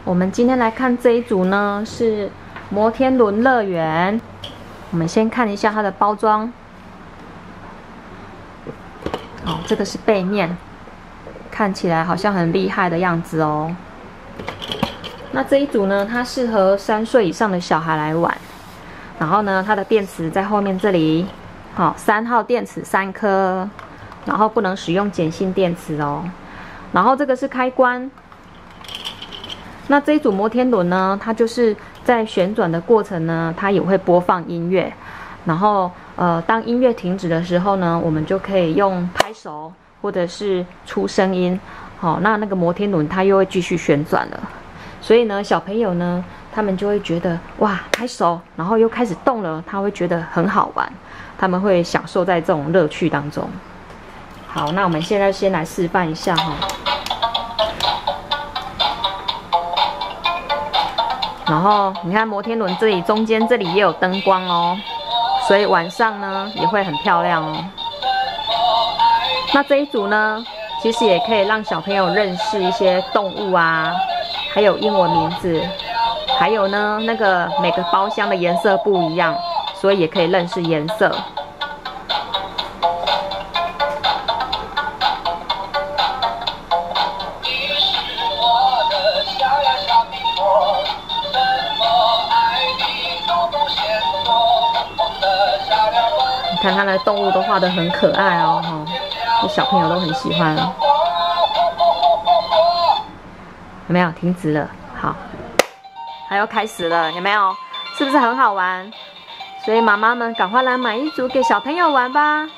我们今天来看这一组呢，是摩天轮乐园。我们先看一下它的包装。哦，这个是背面，看起来好像很厉害的样子哦。那这一组呢，它适合3岁以上的小孩来玩。然后呢，它的电池在后面这里，好，3号电池3颗，然后不能使用碱性电池哦。然后这个是开关。那这一组摩天轮呢，它就是在旋转的过程呢，它也会播放音乐。然后当音乐停止的时候呢，我们就可以用拍手或者是出声音。好，那个摩天轮它又会继续旋转了。所以呢，小朋友呢，他们就会觉得哇，拍手，然后又开始动了，他会觉得很好玩，他们会享受在这种乐趣当中。好，那我们现在先来示范一下哈。然后你看摩天轮这里中间这里也有灯光哦，所以晚上呢也会很漂亮哦。那这一组呢，其实也可以让小朋友认识一些动物啊，还有英文名字，还有呢那个每个包厢的颜色不一样，所以也可以认识颜色。你看它的动物都画得很可爱哦，这小朋友都很喜欢。有没有？停止了。好，还要开始了，有没有？是不是很好玩？所以妈妈们赶快来买一组给小朋友玩吧。